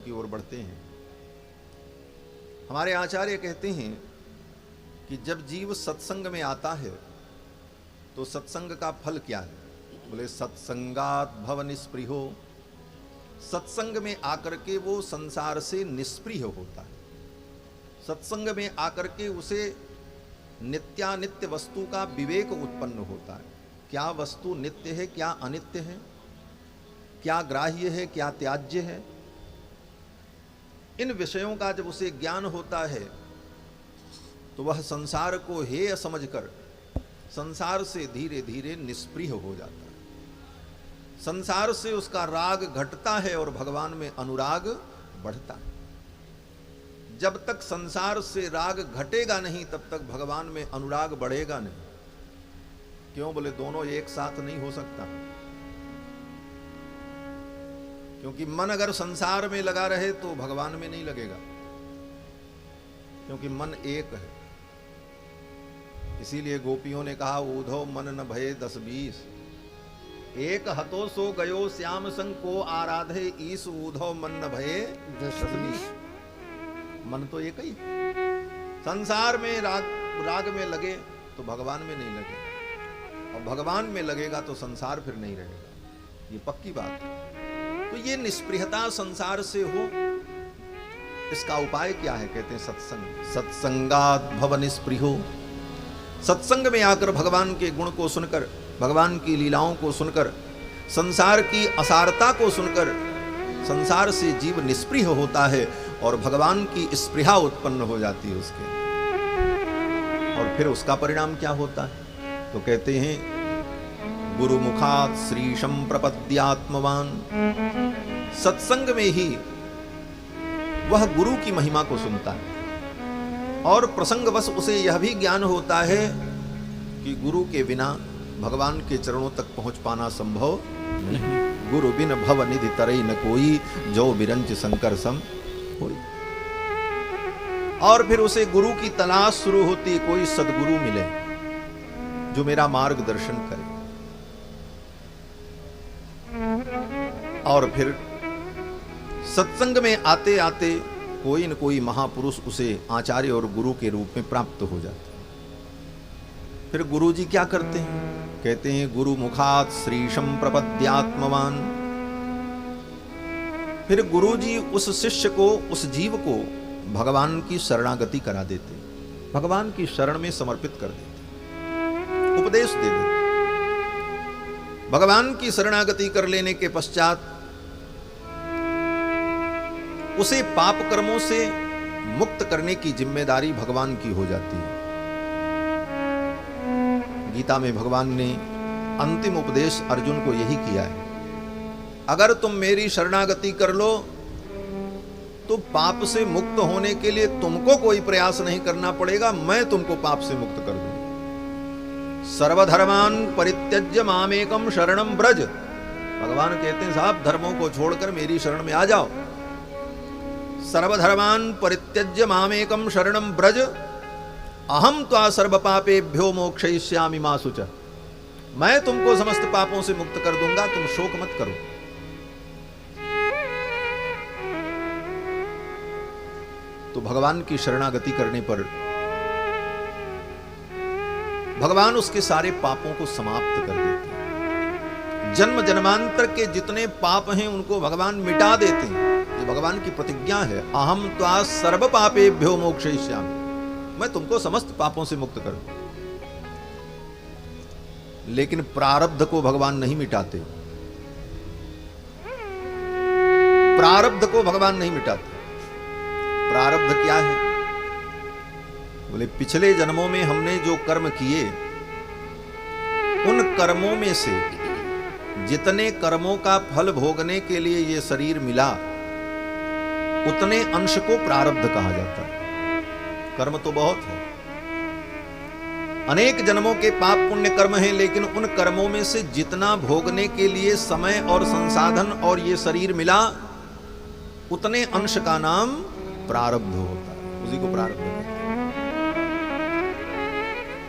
की ओर बढ़ते हैं। हमारे आचार्य कहते हैं कि जब जीव सत्संग में आता है तो सत्संग का फल क्या है? बोले सत्संगात भव निस्पृहो। सत्संग में आकर के वो संसार से निष्प्रिय होता है। सत्संग में आकर के उसे नित्यानित्य वस्तु का विवेक उत्पन्न होता है। क्या वस्तु नित्य है, क्या अनित्य है, क्या ग्राह्य है, क्या त्याज्य है, इन विषयों का जब उसे ज्ञान होता है तो वह संसार को हेय समझकर संसार से धीरे धीरे निष्प्रिय हो जाता है। संसार से उसका राग घटता है और भगवान में अनुराग बढ़ता है। जब तक संसार से राग घटेगा नहीं तब तक भगवान में अनुराग बढ़ेगा नहीं। क्यों? बोले दोनों एक साथ नहीं हो सकता, क्योंकि मन अगर संसार में लगा रहे तो भगवान में नहीं लगेगा, क्योंकि मन एक है। इसीलिए गोपियों ने कहा ऊधो मन न भये 10-20, एक हतो सो गयो श्याम संग को आराधे ईस ऊधो मन न भये 10-20। मन तो एक ही। संसार में राग में लगे तो भगवान में नहीं लगेगा, और भगवान में लगेगा तो संसार फिर नहीं रहेगा। ये पक्की बात है। तो ये निष्प्रियता संसार से हो, इसका उपाय क्या है? कहते हैं सत्संग। सत्संगात भव निस्पृहो। सत्संग में आकर भगवान के गुण को सुनकर, भगवान की लीलाओं को सुनकर, संसार की असारता को सुनकर संसार से जीव निष्प्रिय होता है और भगवान की स्पृहा उत्पन्न हो जाती है उसके। और फिर उसका परिणाम क्या होता है? तो कहते हैं गुरु मुखात श्रीशम प्रपद्यात्मवान। सत्संग में ही वह गुरु की महिमा को सुनता है और प्रसंगवश उसे यह भी ज्ञान होता है कि गुरु के बिना भगवान के चरणों तक पहुंच पाना संभव नहीं। गुरु बिन भव निधि तरई न कोई, जो बिरंच शंकर सम होई। और फिर उसे गुरु की तलाश शुरू होती, कोई सदगुरु मिले जो मेरा मार्गदर्शन करे। और फिर सत्संग में आते आते कोई न कोई महापुरुष उसे आचार्य और गुरु के रूप में प्राप्त हो जाते हैं। फिर गुरु जी क्या करते हैं? कहते हैं गुरु मुखात श्रीशम प्रपद्यात्मवान। फिर गुरु जी उस शिष्य को, उस जीव को भगवान की शरणागति करा देते, भगवान की शरण में समर्पित कर देते, उपदेश दे देते। भगवान की शरणागति कर लेने के पश्चात उसे पाप कर्मों से मुक्त करने की जिम्मेदारी भगवान की हो जाती है। गीता में भगवान ने अंतिम उपदेश अर्जुन को यही किया है, अगर तुम मेरी शरणागति कर लो तो पाप से मुक्त होने के लिए तुमको कोई प्रयास नहीं करना पड़ेगा, मैं तुमको पाप से मुक्त कर दूंगा। सर्वधर्मान परित्यज्य मामेकम शरणम ब्रज। भगवान कहते हैं साहब धर्मों को छोड़कर मेरी शरण में आ जाओ। सर्वधर्मान परित्यज्य मामेकम शरणम ब्रज, अहम त्वा सर्व पापेभ्यो मोक्षयिष्यामि मा शुच। मैं तुमको समस्त पापों से मुक्त कर दूंगा, तुम शोक मत करो। तो भगवान की शरणागति करने पर भगवान उसके सारे पापों को समाप्त कर देते हैं। जन्म जन्मांतर के जितने पाप हैं उनको भगवान मिटा देते हैं। ये भगवान की प्रतिज्ञा है, अहम त्वा सर्व पापेभ्यो मोक्षयिष्यामि। मैं तुमको समस्त पापों से मुक्त करूं। लेकिन प्रारब्ध को भगवान नहीं मिटाते। प्रारब्ध को भगवान नहीं मिटाते। प्रारब्ध क्या है? बोले पिछले जन्मों में हमने जो कर्म किए, उन कर्मों में से जितने कर्मों का फल भोगने के लिए ये शरीर मिला, उतने अंश को प्रारब्ध कहा जाता है। कर्म तो बहुत है, अनेक जन्मों के पाप पुण्य कर्म हैं, लेकिन उन कर्मों में से जितना भोगने के लिए समय और संसाधन और ये शरीर मिला, उतने अंश का नाम प्रारब्ध होता है। उसी को प्रारब्ध कहते हैं।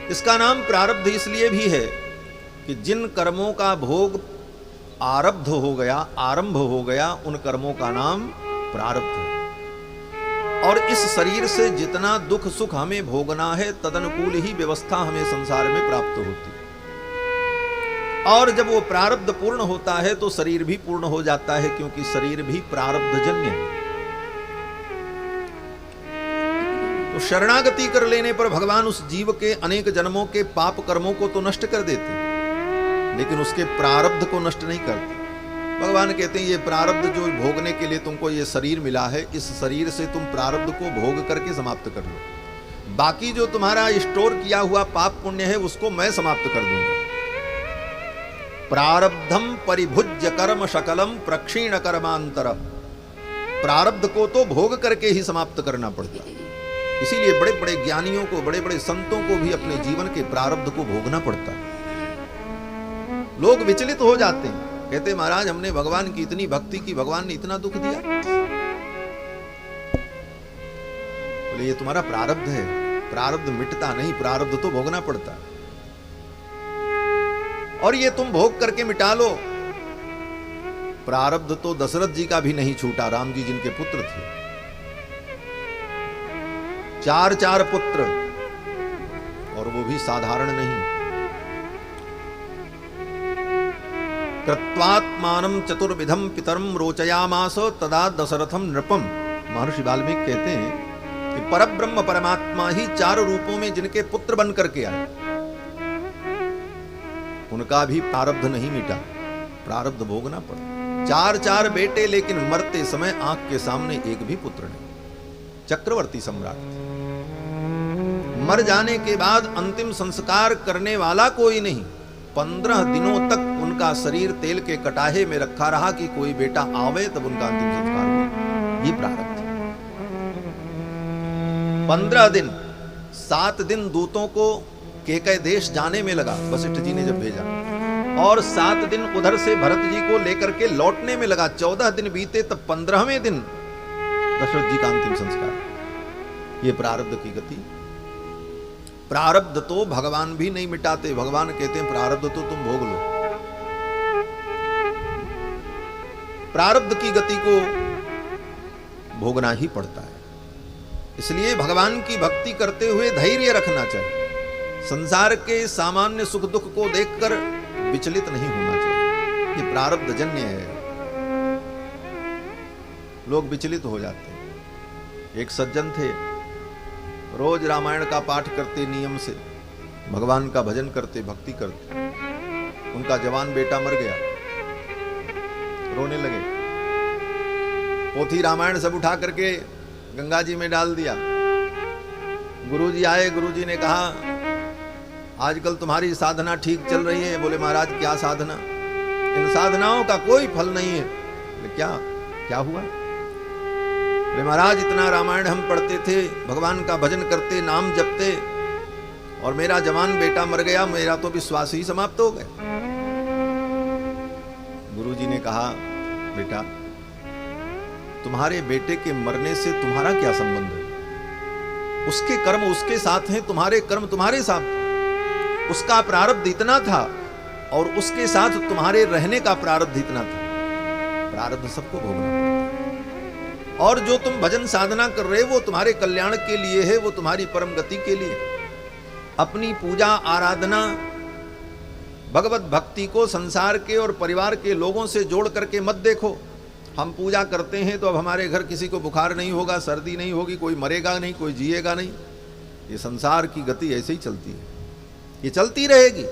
इसका नाम प्रारब्ध इसलिए भी है कि जिन कर्मों का भोग आरब्ध हो गया, आरंभ हो गया, उन कर्मों का नाम प्रारब्ध है। और इस शरीर से जितना दुख सुख हमें भोगना है तदनुकूल ही व्यवस्था हमें संसार में प्राप्त होती है। और जब वो प्रारब्ध पूर्ण होता है तो शरीर भी पूर्ण हो जाता है, क्योंकि शरीर भी प्रारब्धजन्य है। तो शरणागति कर लेने पर भगवान उस जीव के अनेक जन्मों के पाप कर्मों को तो नष्ट कर देते हैं, लेकिन उसके प्रारब्ध को नष्ट नहीं करते। भगवान कहते हैं ये प्रारब्ध जो भोगने के लिए तुमको ये शरीर मिला है, इस शरीर से तुम प्रारब्ध को भोग करके समाप्त कर लो। बाकी जो तुम्हारा स्टोर किया हुआ पाप पुण्य है उसको मैं समाप्त कर दूंगा। प्रारब्धम परिभुज्य कर्म शकलम प्रक्षीण कर्मांतर। प्रारब्ध को तो भोग करके ही समाप्त करना पड़ता है। इसीलिए बड़े बड़े ज्ञानियों को, बड़े बड़े संतों को भी अपने जीवन के प्रारब्ध को भोगना पड़ता है। लोग विचलित हो जाते हैं, कहते महाराज हमने भगवान की इतनी भक्ति की, भगवान ने इतना दुख दिया। बोले ये तुम्हारा प्रारब्ध है, प्रारब्ध मिटता नहीं, प्रारब्ध तो भोगना पड़ता है। और ये तुम भोग करके मिटा लो। प्रारब्ध तो दशरथ जी का भी नहीं छूटा, राम जी जिनके पुत्र थे, 4 पुत्र, और वो भी साधारण नहीं। कृत्वात्मानं चतुर्विधम पितरम रोचयामास तदा दशरथम नृपम। महर्षि वाल्मीकि कहते हैं कि परब्रह्म परमात्मा ही 4 रूपों में जिनके पुत्र बन करके आए, उनका भी प्रारब्ध नहीं मिटा, प्रारब्ध भोगना पड़ा। 4 बेटे, लेकिन मरते समय आंख के सामने एक भी पुत्र नहीं। चक्रवर्ती सम्राट, मर जाने के बाद अंतिम संस्कार करने वाला कोई नहीं। 15 दिनों तक उनका शरीर तेल के कटाहे में रखा रहा कि कोई बेटा आवे तब उनका अंतिम संस्कार हो। ये प्रारब्ध। 15 दिन, 7 दिन दूतों को केकय देश जाने में लगा, वशिष्ठ जी ने जब भेजा, और 7 दिन उधर से भरत जी को लेकर के लौटने में लगा। 14 दिन बीते तब 15वें दिन दशरथ जी का अंतिम संस्कार। ये प्रारब्ध की गति। प्रारब्ध तो भगवान भी नहीं मिटाते। भगवान कहते हैं प्रारब्ध तो तुम भोग लो। प्रारब्ध की गति को भोगना ही पड़ता है। इसलिए भगवान की भक्ति करते हुए धैर्य रखना चाहिए। संसार के सामान्य सुख दुख को देखकर विचलित नहीं होना चाहिए। ये प्रारब्ध जन्य है। लोग विचलित हो जाते हैं। एक सज्जन थे, रोज रामायण का पाठ करते, नियम से भगवान का भजन करते, भक्ति करते। उनका जवान बेटा मर गया, रोने लगे। पोथी रामायण सब उठा करके गंगा जी में डाल दिया। गुरुजी आए, गुरुजी ने कहा आजकल तुम्हारी साधना ठीक चल रही है। बोले महाराज क्या साधना? इन साधनाओं का कोई फल नहीं है। बोले क्या हुआ? बोले महाराज इतना रामायण हम पढ़ते थे, भगवान का भजन करते, नाम जपते, और मेरा जवान बेटा मर गया, मेरा तो विश्वास ही समाप्त हो गया। गुरुजी ने कहा बेटा तुम्हारे बेटे के मरने से तुम्हारा क्या संबंध है? उसके कर्म उसके साथ हैं, तुम्हारे कर्म तुम्हारे साथ। उसका प्रारब्ध इतना था और उसके साथ तुम्हारे रहने का प्रारब्ध इतना था। प्रारब्ध सबको भोगना पड़ता है। और जो तुम भजन साधना कर रहे हो वो तुम्हारे कल्याण के लिए है, वो तुम्हारी परम गति के लिए। अपनी पूजा आराधना भगवत भक्ति को संसार के और परिवार के लोगों से जोड़ करके मत देखो। हम पूजा करते हैं तो अब हमारे घर किसी को बुखार नहीं होगा, सर्दी नहीं होगी, कोई मरेगा नहीं, कोई जिएगा नहीं। ये संसार की गति ऐसे ही चलती है, ये चलती रहेगी।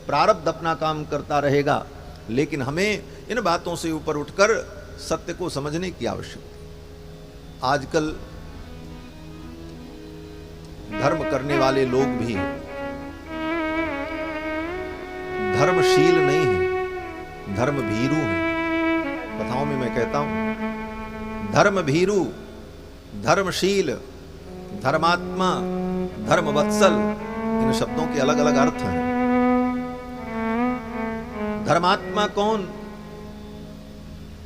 प्रारब्ध अपना काम करता रहेगा, लेकिन हमें इन बातों से ऊपर उठकर सत्य को समझने की आवश्यकता है। आजकल धर्म करने वाले लोग भी धर्मशील नहीं है, धर्म भीरू है। कथाओं में मैं कहता हूं धर्म भीरू, धर्मशील, धर्मात्मा, धर्मवत्सल, इन शब्दों के अलग अलग अर्थ हैं। धर्मात्मा कौन?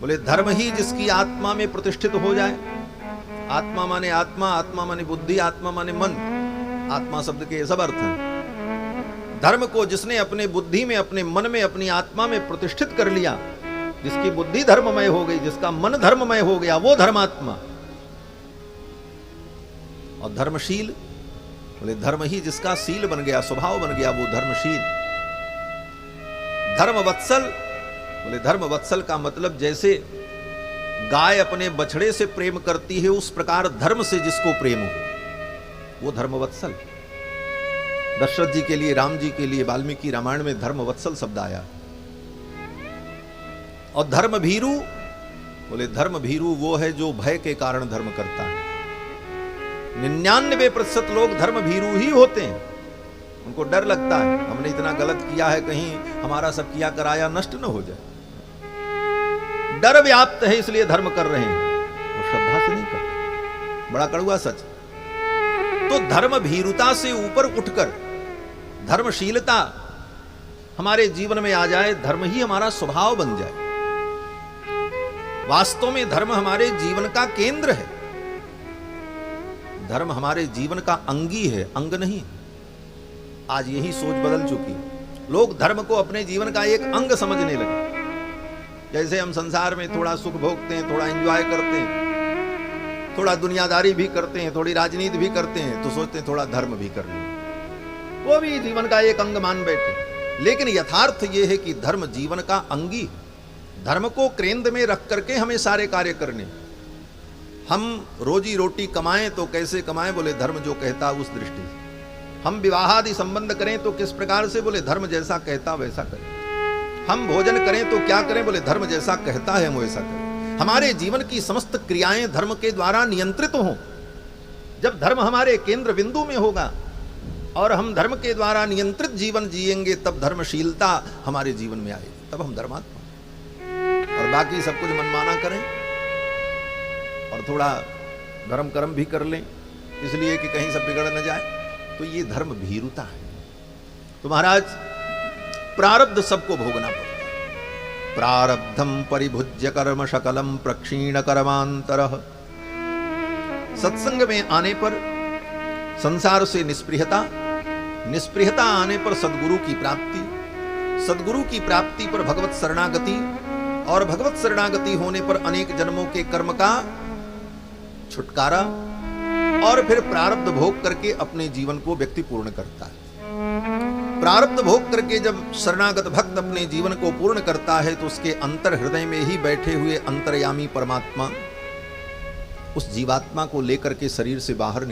बोले धर्म ही जिसकी आत्मा में प्रतिष्ठित हो जाए। आत्मा माने आत्मा, आत्मा माने बुद्धि, आत्मा माने मन। आत्मा शब्द के सब अर्थ हैं। धर्म को जिसने अपने बुद्धि में, अपने मन में, अपनी आत्मा में प्रतिष्ठित कर लिया, जिसकी बुद्धि धर्ममय हो गई, जिसका मन धर्ममय हो गया, वो धर्मात्मा। और धर्मशील, बोले धर्म ही जिसका शील बन गया, स्वभाव बन गया, वो धर्मशील। धर्मवत्सल, बोले धर्मवत्सल का मतलब जैसे गाय अपने बछड़े से प्रेम करती है, उस प्रकार धर्म से जिसको प्रेम हो, वो धर्मवत्सल। दशरथ जी के लिए, राम जी के लिए वाल्मीकि रामायण में धर्मवत्सल शब्द आया। और धर्म भीरु, बोले धर्म भीरु वो है जो भय के कारण धर्म करता है। 99% लोग धर्म भीरु ही होते हैं, उनको डर लगता है हमने इतना गलत किया है, कहीं हमारा सब किया कराया नष्ट न हो जाए। डर व्याप्त है इसलिए धर्म कर रहे हैं, वो श्रद्धा से नहीं करते। बड़ा कड़वा सच। तो धर्म भीरुता से ऊपर उठकर धर्मशीलता हमारे जीवन में आ जाए, धर्म ही हमारा स्वभाव बन जाए। वास्तव में धर्म हमारे जीवन का केंद्र है, धर्म हमारे जीवन का अंगी है, अंग नहीं। आज यही सोच बदल चुकी है, लोग धर्म को अपने जीवन का एक अंग समझने लगे। जैसे हम संसार में थोड़ा सुख भोगते हैं, थोड़ा एंजॉय करते हैं, थोड़ा दुनियादारी भी करते हैं, थोड़ी राजनीति भी करते हैं, तो सोचते हैं थोड़ा धर्म भी कर लें, वो भी जीवन का एक अंग मान बैठे। लेकिन यथार्थ ये है कि धर्म जीवन का अंगी, धर्म को केंद्र में रख करके हमें सारे कार्य करने। हम रोजी रोटी कमाएं तो कैसे कमाएं, बोले धर्म जो कहता उस दृष्टि से। हम विवाह आदि संबंध करें तो किस प्रकार से, बोले धर्म जैसा कहता वैसा करें। हम भोजन करें तो क्या करें, बोले धर्म जैसा कहता है हम वैसा करें। हमारे जीवन की समस्त क्रियाएं धर्म के द्वारा नियंत्रित हों। जब धर्म हमारे केंद्र बिंदु में होगा और हम धर्म के द्वारा नियंत्रित जीवन जिएंगे, तब धर्मशीलता हमारे जीवन में आएगी, तब हम धर्मात्मा। और बाकी सब कुछ मनमाना करें और थोड़ा धर्म कर्म भी कर लें इसलिए कि कहीं सब बिगड़ न जाए, तो ये धर्म भीरुता है। तो महाराज प्रारब्ध सबको भोगना पड़ता है। प्रारब्धम परिभुज्य कर्म शकलम प्रक्षीण कर्मांतरः। सत्संग में आने पर संसार से निस्पृहता, निस्पृहता आने पर सद्गुरु की प्राप्ति, सद्गुरु की प्राप्ति पर भगवत शरणागति, और भगवत शरणागति होने पर अनेक जन्मों के कर्म का छुटकारा, और फिर प्रारब्ध भोग करके अपने जीवन को व्यक्ति पूर्ण करता है। प्रारब्ध भोग करके जब शरणागत भक्त अपने जीवन को पूर्ण करता है, तो उसके अंतर हृदय में ही बैठे हुए अंतर्यामी परमात्मा उस जीवात्मा को लेकर के शरीर से बाहर